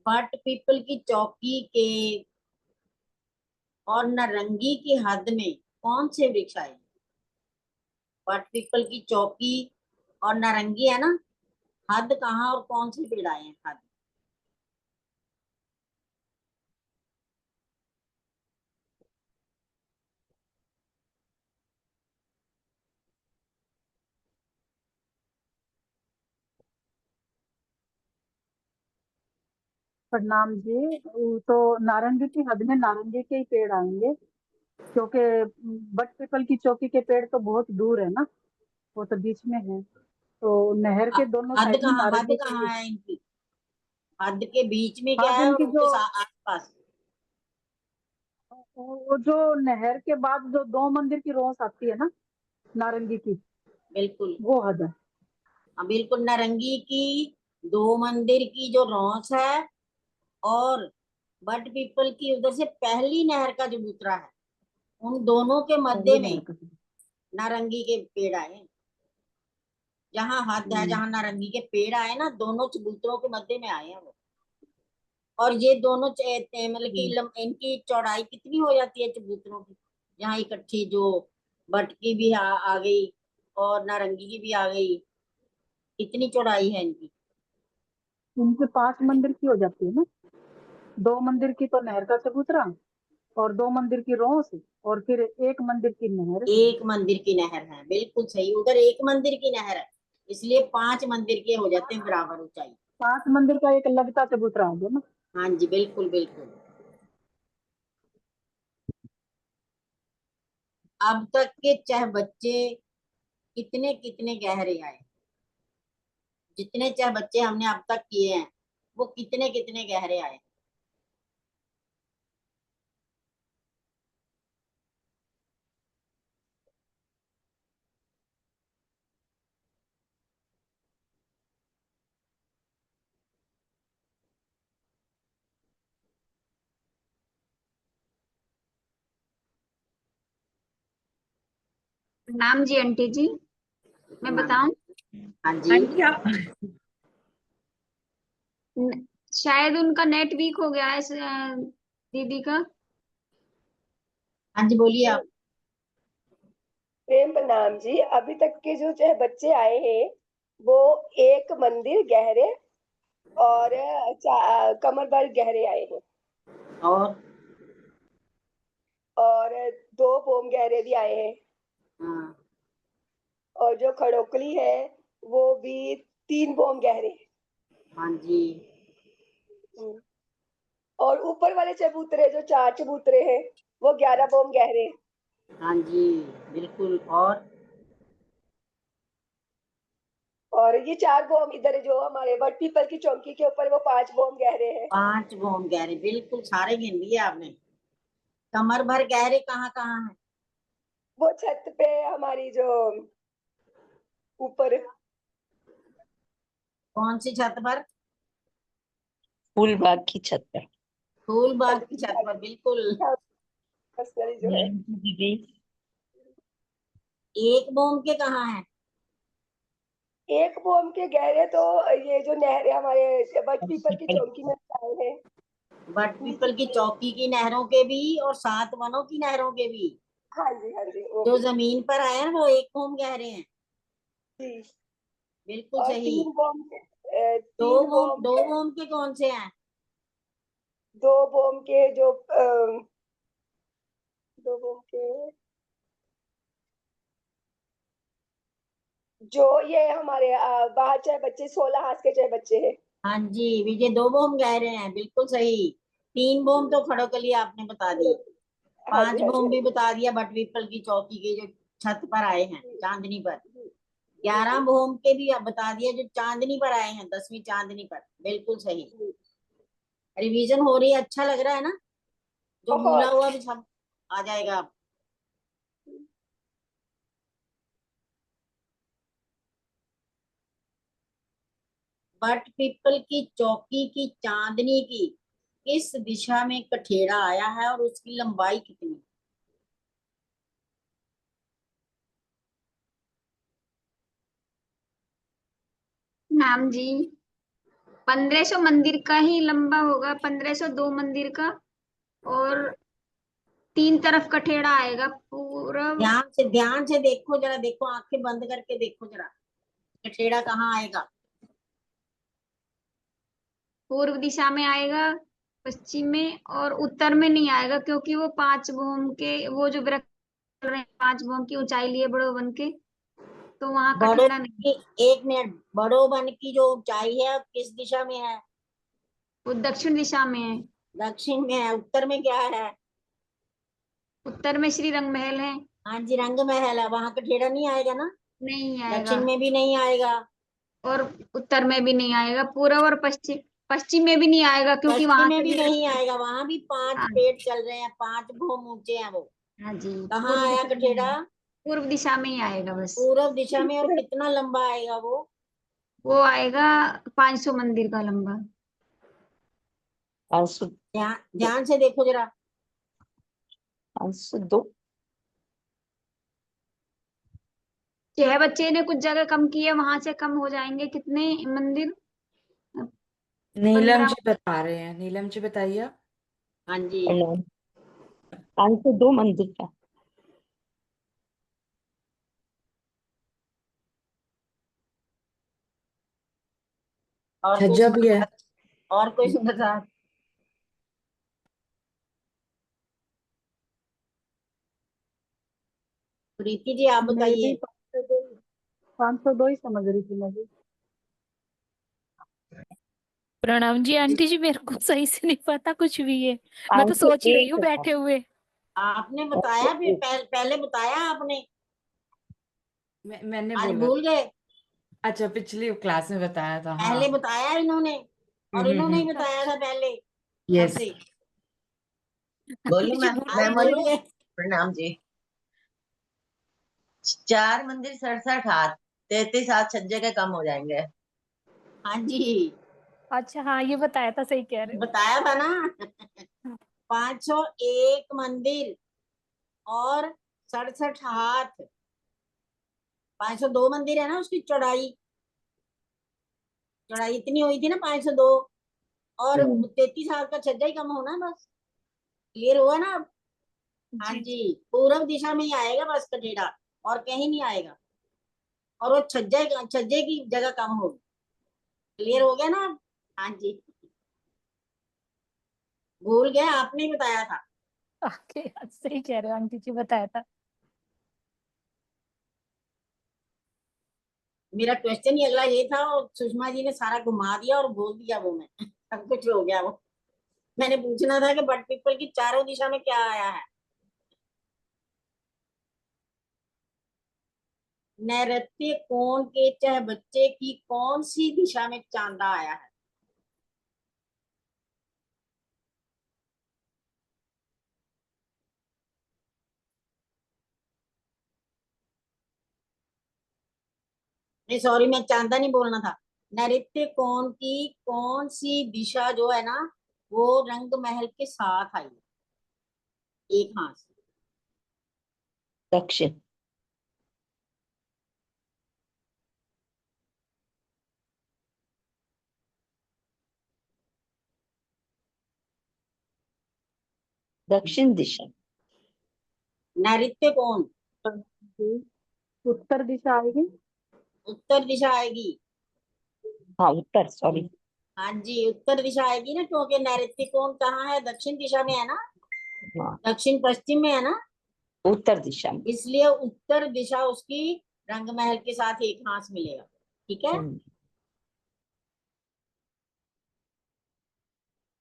बट पीपल की चौकी के और नारंगी की हद में कौन से वृक्ष आए? बट पीपल की चौकी और नारंगी है ना, हद कहाँ और कौन से पेड़ आए हैं हद? प्रणाम जी। तो नारंगी की हद में नारंगी के ही पेड़ आएंगे, क्योंकि बट पीपल की चौकी के पेड़ तो बहुत दूर है ना, वो तो बीच में है। तो नहर के दोनों हद साइड में कहाँ, हद नारंगी के कहाँ ही। है इनकी? हद के बीच में क्या हद है और इनकी उनके आस पास? वो जो नहर के बाद जो 2 मंदिर की रोस आती है ना, नारंगी की, बिल्कुल। वो हद है। हाँ, बिल्कुल नारंगी की 2 मंदिर की जो रौस है, और बट पीपल की उधर से पहली नहर का जो चबूतरा है, उन दोनों के मध्य पहली में नहर का। नारंगी के पेड़ आए हैं। जहाँ हद है, जहाँ नारंगी के पेड़ आए ना, दोनों चबूतरों के मध्य में आए हैं वो। और ये दोनों मतलब कि इनकी चौड़ाई कितनी हो जाती है चबूतरों की, यहाँ इकट्ठी जो बट की भी आ गई और नारंगी की भी आ गई। कितनी चौड़ाई है इनकी? इनके 5 मंदिर की हो जाती है ना। 2 मंदिर की तो नहर का चबूतरा, और 2 मंदिर की रोस, और फिर 1 मंदिर की नहर। एक मंदिर की नहर है, बिल्कुल सही। उधर एक मंदिर की नहर है, इसलिए 5 मंदिर के हो जाते हैं बराबर ऊंचाई। 5 मंदिर का एक लगता चबूतरा हो गया ना। हाँ जी, बिल्कुल बिल्कुल। अब तक के चाहे बच्चे कितने कितने गहरे आए, जितने चाहे बच्चे हमने अब तक किए हैं वो कितने कितने गहरे आए। प्रणाम जी आंटी जी, मैं बताऊं? हाँ जी। आंटी आप शायद उनका नेट वीक हो गया है दीदी का। हाँ जी, बोलिए आप। प्रेम प्रणाम जी। अभी तक के जो चाहे बच्चे आए हैं वो एक मंदिर गहरे और कमर भर गहरे आए हैं, और और 2 बोम गहरे भी आए हैं, हाँ। और जो खड़ोकली है वो भी 3 बोम गहरे हैं। हाँ जी। हम्म। और ऊपर वाले चबूतरे जो 4 चबूतरे हैं वो 11 बोम गहरे हैं। हाँ जी, बिल्कुल। और ये 4 बोम इधर जो हमारे वट पीपल की चौकी के ऊपर वो 5 बोम गहरे हैं। 5 घूम गहरे, बिल्कुल सारे गिन लिए आपने। कमर भर गहरे कहाँ कहाँ है? वो छत पे हमारी जो ऊपर कौन सी छत पर? फूलबाग की छत पर। फूल बाग की छत पर, बिल्कुल। पर्सनली जो है। दीदी, 1 बोम के कहाँ है? 1 बोम के गहरे तो ये जो नहर है हमारे वट पीपल की चौकी में आए हैं। बट नीचे पीपल की से- चौकी की नहरों के भी और 7 वनों की नहरों के भी। हाँ जी, हाँ जी, वो जो भी जमीन पर आए हैं वो 1 बोम गहरे हैं, जी। बिल्कुल और सही। 3 बोम दो तीन बोम, बोम 2 के बोम के कौन से हैं? 2 बोम के जो 2 बोम के जो ये हमारे बाहर चाहे बच्चे 16 हाथ के चाहे बच्चे हैं। हाँ जी, विजय 2 बोम गहरे हैं, बिल्कुल सही। 3 बोम तो खड़ोकली आपने बता दी। हाँ 5 जी, हाँ जी, बोम हाँ भी जी, बता दिया बट पीपल की चौकी के जो छत पर आए हैं जी, चांदनी पर। जी, जी, 11 जी, बोम के भी आप बता दिया जो चांदनी पर आए हैं, 10वीं चांदनी पर, बिल्कुल सही। जी। रिवीजन हो रही है, अच्छा लग रहा है ना? जो भूला बहुत। हुआ भी सब आ जाएगा अब। बट पीपल की चौकी की चांदनी की किस दिशा में कठेड़ा आया है और उसकी लंबाई कितनी? नाम जी, 1500 मंदिर का ही लंबा होगा, 1502 मंदिर का। और 3 तरफ कठेड़ा आएगा, पूरब। ध्यान से देखो जरा, देखो, आंखें बंद करके देखो जरा, कठेड़ा कहाँ आएगा? पूर्व दिशा में आएगा, पश्चिम में, और उत्तर में नहीं आएगा, क्योंकि वो 5 बोम के वो जो वृक्ष चल रहे हैं 5 बोम की ऊंचाई लिए बड़ो बन के, तो वहां बड़ो कठेड़ा नहीं। की, 1 मिनट, बड़ो वन की जो ऊंचाई है किस दिशा में है? वो दक्षिण दिशा में है। दक्षिण में है। उत्तर में क्या है? उत्तर में श्री रंग महल है। हाँ जी, रंग महल है, वहां कठेड़ा नहीं आएगा ना। नहीं आएगा। दक्षिण में भी नहीं आएगा। और उत्तर में भी नहीं आएगा, पूर्व और पश्चिम, पश्चिम में भी नहीं आएगा, क्योंकि पश्चिम वहां में के भी भी नहीं आएगा, वहां भी 5 हाँ। पेड़ चल रहे हैं, 5 भूम ऊंचे हैं वो। हाँ जी, कहाँ पूर्व आया दिशा में कठेड़ा? आएगा। पूर्व दिशा में ही आएगा बस। पूर्व दिशा में। और कितना लंबा आएगा वो? वो आएगा 500 मंदिर का लंबा। 500, ध्यान ध्यान से देखो जरा। 502। यह बच्चे ने कुछ जगह कम किए, वहां से कम हो जाएंगे कितने मंदिर? नीलम 15। जी बता रहे हैं, नीलम जी बताइए। हाँ जी। 502 मंदिर का। और कोई छज्जा भी है। और कोई सुंदर साथ? प्रीति जी आप मैं भी बताइए। 502 ही समझ रही थी मैं भी। प्रणाम जी आंटी जी, मेरे को सही से नहीं पता कुछ भी है। मैं तो पाँच सौ सोच ही रही एक हूँ है। बैठे हुए। आपने पाँच सौ बताया फिर एक। पहले बताया आपने, मैंने आज बोला। भूल गए? अच्छा, पिछली क्लास में बताया था, हाँ। पहले बताया इन्होंने, और इन्होंने ही हम्म। बताया था पहले यस। सबसे। बोलू आंटी जी मैं भूल मैं आज गई भूल बोलूं? थी। गए। प्रणाम जी। 4 मंदिर 67 हाथ, 33 हाथ छज्जे के कम हो जाएंगे। हाँ जी, अच्छा हाँ, ये बताया था, सही कह रहे हो। बताया था ना। 501 मंदिर और 67 हाथ। 502 मंदिर है ना, उसकी चौड़ाई, चौड़ाई इतनी हुई थी ना 502, और 33 हाथ का छज्जा ही कम होना बस। क्लियर हुआ ना अब? हाँ जी जी, जी। पूरब दिशा में ही आएगा बस कटेरा, और कहीं नहीं आएगा, और वो छज्जे छज्जे की जगह कम होगी। क्लियर हो गया ना अब? हाँ जी, भूल गए, आपने ही बताया था। ओके, सही कह रहे हो आंटी जी, बताया था। मेरा क्वेश्चन ही अगला ये था, और सुषमा जी ने सारा घुमा दिया और बोल दिया वो, मैं सब कुछ हो गया वो। मैंने पूछना था कि बट पीपल की चारों दिशा में क्या आया है। नैऋत्य कोण के चाहे बच्चे की कौन सी दिशा में चांदा आया है? नहीं सॉरी, मैं चांदा नहीं बोलना था। नैऋत्य कोण की कौन सी दिशा जो है ना, वो रंग महल के साथ आई है, एक हाथ से। दक्षिण। दक्षिण दिशा। नैऋत्य कोण जी, उत्तर दिशा आएगी। उत्तर दिशा आएगी। हाँ उत्तर, सॉरी। हाँ जी, उत्तर दिशा आएगी ना, क्योंकि नैऋत्य कोण कहाँ है? दक्षिण दिशा में है ना, हाँ दक्षिण पश्चिम में है ना, उत्तर दिशा में। इसलिए उत्तर दिशा उसकी रंग महल के साथ एक हाथ मिलेगा। ठीक है। हम्म।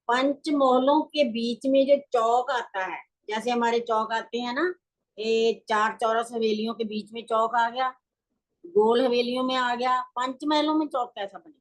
पंचमहलों के बीच में जो चौक आता है, जैसे हमारे चौक आते हैं ना, ये चार चौरस हवेलियों के बीच में चौक आ गया, गोल हवेलियों में आ गया, पंचमहलों में चौक कैसा बनेगा?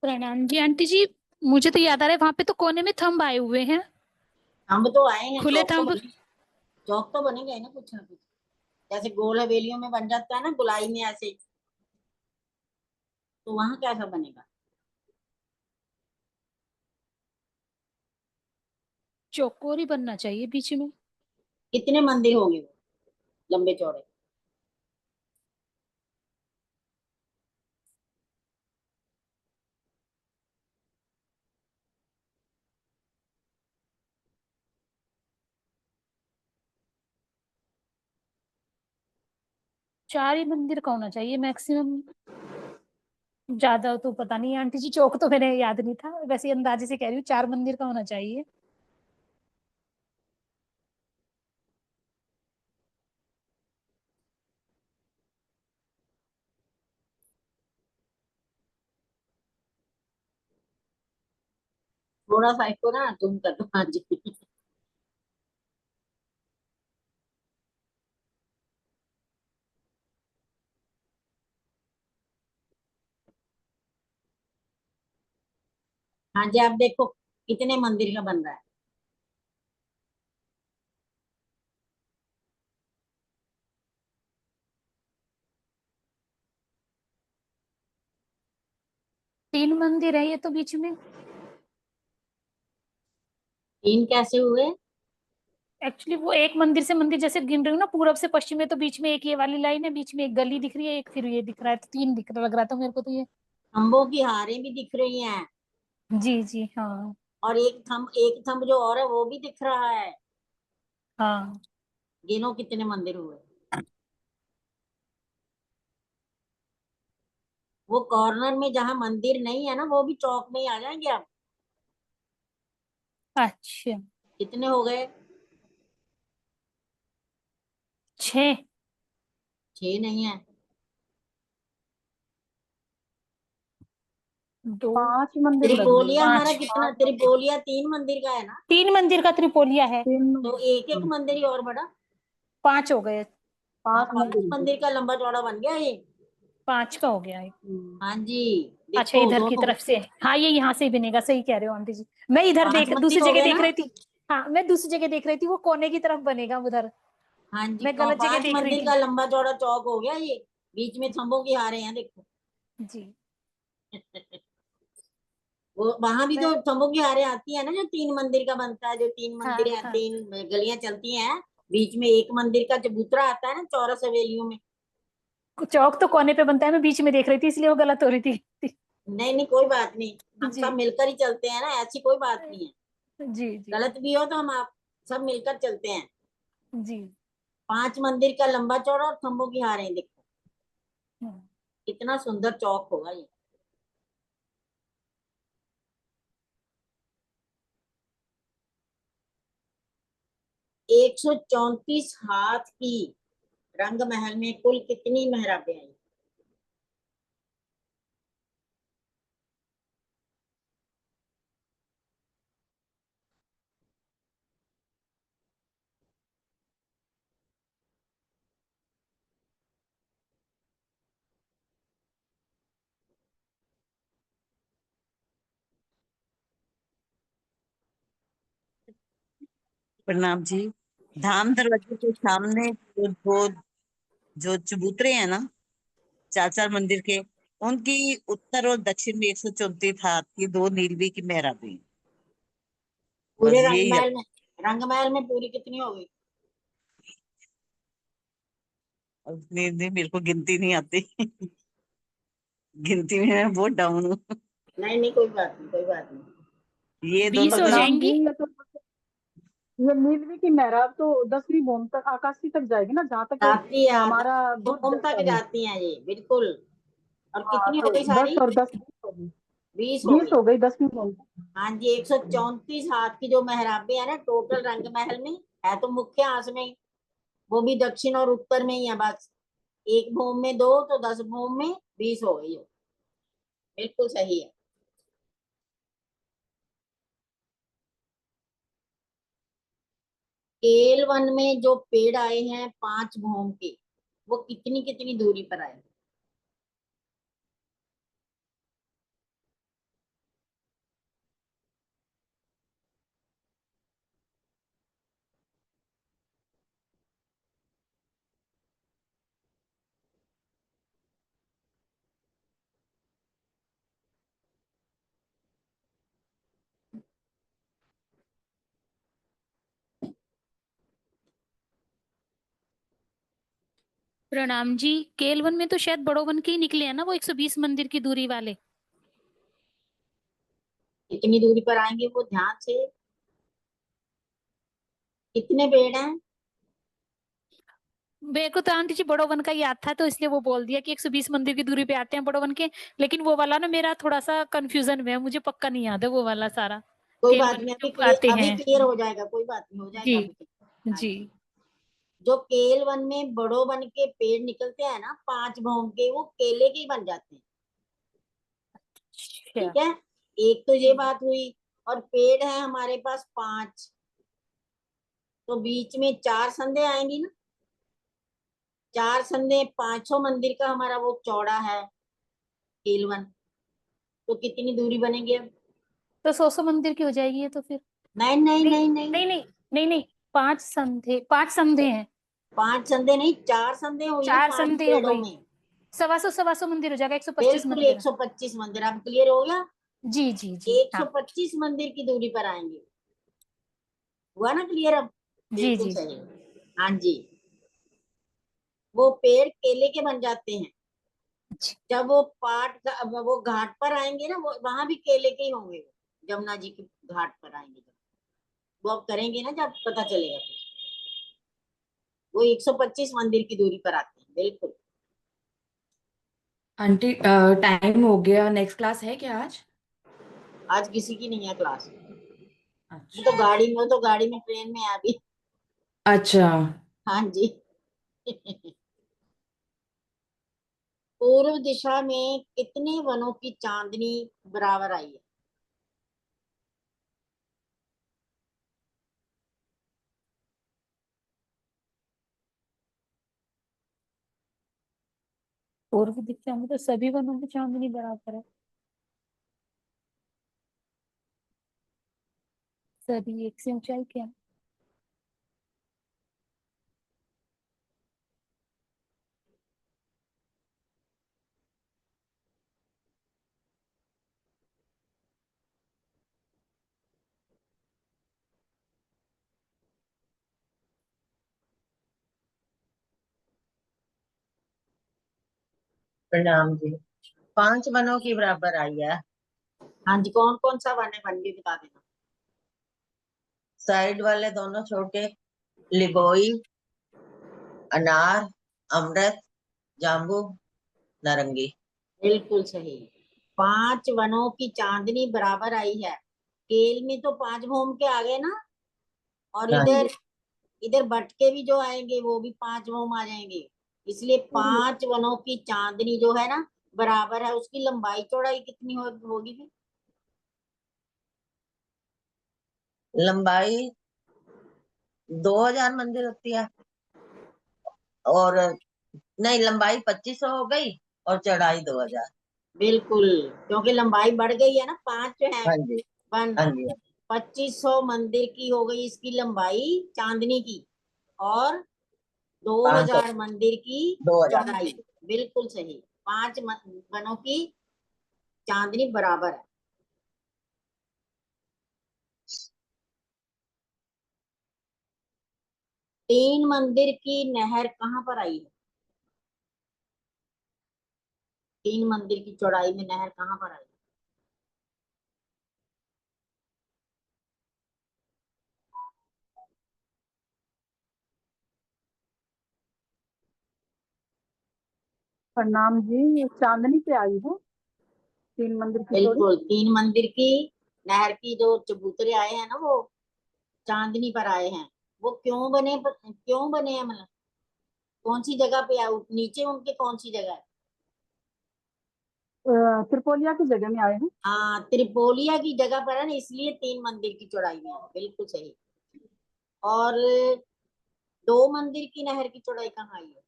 प्रणाम जी आंटी जी, मुझे तो याद आ रहा है वहां पे तो कोने में थंब आए हुए हैं। थंब तो आए हैं, खुले चौक तो थंब। बने, चौक तो बनेगा ही ना कुछ ना कुछ, जैसे गोल हवेलियों में बन जाता है ना गुलाई में ऐसे, तो वहां कैसा बनेगा? चौकोर ही बनना चाहिए बीच में। कितने मंदिर होंगे वो, लंबे चौड़े? 4 ही मंदिर का होना चाहिए मैक्सिमम। ज्यादा तो पता नहीं आंटी जी, चौक तो मैंने याद नहीं था, वैसे अंदाजे से कह रही हूँ 4 मंदिर का होना चाहिए। थोड़ा सा इसको ना तुम कर दो। हाँ जी, हाँ जी, आप देखो कितने मंदिर का बन रहा है। 3 मंदिर है ये तो बीच में। 3 कैसे हुए? एक्चुअली वो एक मंदिर से मंदिर जैसे गिन रही हूँ ना, पूरब से पश्चिम में, तो बीच में एक ये वाली लाइन है, बीच में एक गली दिख रही है, एक फिर ये दिख रहा है, तो 3 दिख लग रहा था मेरे को तो ये। खंभों की हारें भी दिख रही हैं, जी जी हाँ। और एक थंब जो और है वो भी दिख रहा है। हाँ गिनो कितने मंदिर हुए। वो कॉर्नर में जहां मंदिर नहीं है ना, वो भी चौक में ही आ जाएंगे आप। अच्छा। कितने हो गए? 6। 6 नहीं है। 2 5 मंदिर लग रहे त्रिपोलिया हैं। हमारा 5। कितना? त्रिपोलिया 3 मंदिर का है ना, 3 मंदिर का त्रिपोलिया है। 3 तो एक एक मंदिर ही और बड़ा। 5 हो गए। 5 5 मंदिर लग मंदिर का लंबा चौड़ा बन गया ये। 5 का हो गया है। हाँ जी। अच्छा देखो इधर की दोनों तरफ से, हाँ ये यहाँ से ही बनेगा, सही कह रहे हो आंटी जी। मैं इधर 5 देख मंदिर दूसरी हो जगह गए देख ना। रही थी। हाँ मैं दूसरी जगह देख रही थी, वो कोने की तरफ बनेगा उधर। हाँ जी, मैं गलत जगह 5 देख रही मंदिर थी। का लंबा चौड़ा चौक हो गया ये। बीच में खंभों की हारे हैं देखो। जी। वो वहां भी तो मैं खंभों की हारे आती है ना, जो 3 मंदिर का बनता है, जो 3 हाँ मंदिर है, हाँ 3 गलियां चलती हैं। बीच में एक मंदिर का चबूतरा आता है ना, चौरस हवेलियों में। चौक तो कोने पे बनता है, मैं बीच में देख रही थी इसलिए वो गलत हो रही थी। नहीं नहीं, कोई बात नहीं, हम जी सब मिलकर ही चलते हैं ना, ऐसी कोई बात नहीं है। जी जी गलत भी हो तो हम आप सब मिलकर चलते हैं। जी। 5 मंदिर का लंबा चौड़ा और खंभों की हारे हैं, देखो हम्म। कितना सुंदर चौक होगा ये। एक 134 हाथ की रंग महल में कुल कितनी मेहराबें आई? प्रणाम जी। धाम दरवाजे के सामने जो चबूतरे हैं ना, 4 4 मंदिर के, उनकी उत्तर और दक्षिण में 134 हाथ की 2 नीलवी की मेहराबें हैं। पूरे बस यही है। रंग महल में पूरी कितनी हो गई? नहीं नहीं, मेरे को गिनती नहीं आती। गिनती में मैं बहुत डाउन हूँ। नहीं नहीं, कोई बात नहीं, कोई बात नहीं। ये 20 दोनों हो तो प्रणाम जी। जाएंगी। ये नीलवी की मेहराब तो 10वीं भूम तक, आकाशी तक जाएगी ना, जहाँ तक जाती है, हमारा बुर्ज होम तक जैसा है। जाती हैं ये, बिल्कुल। और हाँ कितनी हो तो गई 10 सारी? और 10 20 होगी। 20 हो 20 गई। हो गई 10वीं भूम तक। हाँ जी, 134 हाथ की जो मेहराबें है ना टोटल रंग महल में, है तो मुख्य आस में ही, वो भी दक्षिण और उत्तर में ही है बस। एक भूम में 2 तो 10 भूम में 20 हो गई हो। बिल्कुल सही है। केल वन में जो पेड़ आए हैं 5 भूम के, वो कितनी कितनी दूरी पर आए? प्रणाम जी। केलवन में तो शायद बड़ो वन के ही निकले हैं ना वो 120 मंदिर की दूरी वाले। कितनी दूरी पर आएंगे वो ध्यान से। कितने पेड़ हैं? मेरे को तो आंटी जी बड़ो वन का याद था, तो इसलिए वो बोल दिया कि 120 मंदिर की दूरी पे आते हैं बड़ो वन के। लेकिन वो वाला ना मेरा थोड़ा सा कंफ्यूजन में है, मुझे पक्का नहीं याद है वो वाला सारा। कोई बात केलवन नहीं, में अभी जो आते अभी हैं। क्लियर हो जाएगा, कोई बात नहीं, हो जी जाएगा अभी clear। हाँ जी। जी। जो केल वन में बड़ो वन के पेड़ निकलते हैं ना 5 भूम के, वो केले के ही बन जाते हैं। अच्छा। ठीक है, एक तो ये बात हुई। और पेड़ है हमारे पास 5, तो बीच में 4 संधे आएंगी ना। 4 संधे 500 मंदिर का हमारा वो चौड़ा है केल वन, तो कितनी दूरी बनेगी अब? तो 100 मंदिर की हो जाएगी ये तो फिर। नहीं नहीं नहीं नहीं नहीं, नहीं नहीं नहीं नहीं, 5 संधे हैं। 5 संधे नहीं, 4 संधे हुई ना 4 5 संधि हो पेड़ों गई। में। सवा सौ मंदिर हो जाएगा, 125 बिल्कुल मंदिर। 125 मंदिर। अब क्लियर हो गया? जी जी जी। हाँ 125 मंदिर की दूरी पर आएंगे। हुआ ना क्लियर अब? जी बिल्कुल जी। सही। हाँ जी। वो पेड़ केले के बन जाते हैं। अच्छा। जब वो वो घाट पर आएंगे ना, वो वहां भी केले के ही होंगे। जमुना जी के घाट पर आएंगे जब, वो अब करेंगे ना, जब पता चलेगा फिर। वो 125 मंदिर की दूरी पर आते हैं। बिल्कुल। आंटी टाइम हो गया, नेक्स्ट क्लास है क्या आज? आज किसी की नहीं है क्लास। अच्छा। वो तो गाड़ी में ट्रेन में है अभी। अच्छा। हाँ जी। पूर्व दिशा में कितने वनों की चांदनी बराबर आई है? पूर्व दिशा में तो सभी वनों की चांदनी बराबर है, सभी एक से ऊंचाई क्या। प्रणाम जी। 5 वनों की बराबर आई है। हाँ जी, कौन कौन सा वन है? वन भी बता देना। साइड वाले दोनों छोटे, लिबोई, अनार, अमृत, जाम्बू, नारंगी। बिल्कुल सही। 5 वनों की चांदनी बराबर आई है। केल में तो 5 घूम के आ गए ना, और हाँ इधर जी। इधर भटके भी जो आएंगे वो भी 5 घूम आ जाएंगे। इसलिए 5 वनों की चांदनी जो है ना, बराबर है। उसकी लंबाई चौड़ाई कितनी होगी फिर? लंबाई 2000 मंदिर होती है, और नहीं, लंबाई 2500 हो गई और चौड़ाई 2000। बिल्कुल, क्योंकि लंबाई बढ़ गई है ना, 5 जो है हाँ जी। वन। हाँ जी। 2500 मंदिर की हो गई इसकी लंबाई चांदनी की, और 500, 2000 मंदिर की 2000 चौड़ाई। मंदिर। बिल्कुल सही। 5 वनों की चांदनी बराबर है। 3 मंदिर की नहर कहाँ पर आई है? 3 मंदिर की चौड़ाई में नहर कहाँ पर आई? प्रणाम जी, ये चांदनी पे आई है 3 मंदिर की जोड़ी। बिल्कुल, 3 मंदिर की नहर की जो चबूतरे आए हैं ना, वो चांदनी पर आए हैं। वो क्यों बने हैं, मतलब कौन सी जगह पे आए? नीचे उनके कौन सी जगह है? त्रिपोलिया की जगह में आए हैं। हाँ, त्रिपोलिया की जगह पर है ना, इसलिए 3 मंदिर की चौड़ाई में है। बिल्कुल सही। और 2 मंदिर की नहर की चौड़ाई कहाँ आई है?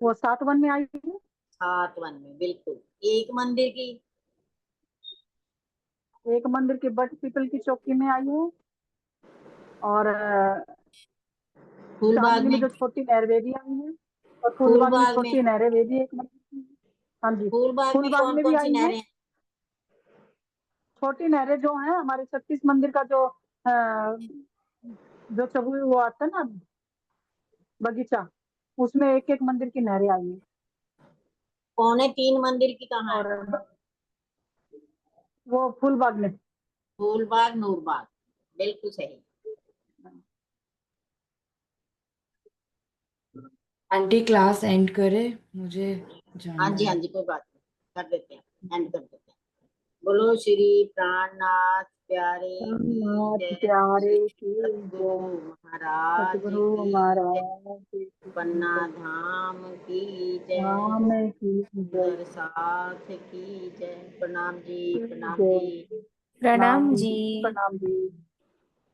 वो सातवन में आई है। 7 वन में। बिल्कुल। एक मंदिर की? एक मंदिर की बट पीपल की चौकी में आई है, और फूलबाग चांदनी में में? जो छोटी नहर वे भी आई है, और फूलबाग में फूलबाग में? छोटी नहरें वे भी एक मंदिर की हैं। हाँ जी। फूलबाग में फूलबाग कौन में भी कौन सी आई है। नहरें हैं? छोटी नहरें जो हैं हमारे 36 मंदिर का जो चबू वो आता है ना, बगीचा, उसमें एक एक मंदिर की नहरें आई हैं। 3.25 मंदिर की कहाँ है? और वो फूलबाग में। फूलबाग, नूरबाग। बिल्कुल सही। आंटी क्लास एंड करे, मुझे हाँ जाना जी, हाँ है। जी, कोई बात नहीं, कर देते हैं, एंड कर देते हैं। बोलो श्री प्राणनाथ प्यारे की नाथ जय। प्यारे श्री की सतगुरु जय। महाराज सतगुरु की जय। महाराज की पन्ना जय। धाम की जय। राम की जय। सुंदर साथ की जय। प्रणाम जी, प्रणाम जय। जी। प्रणाम प्रणाम जी। जी, प्रणाम जी।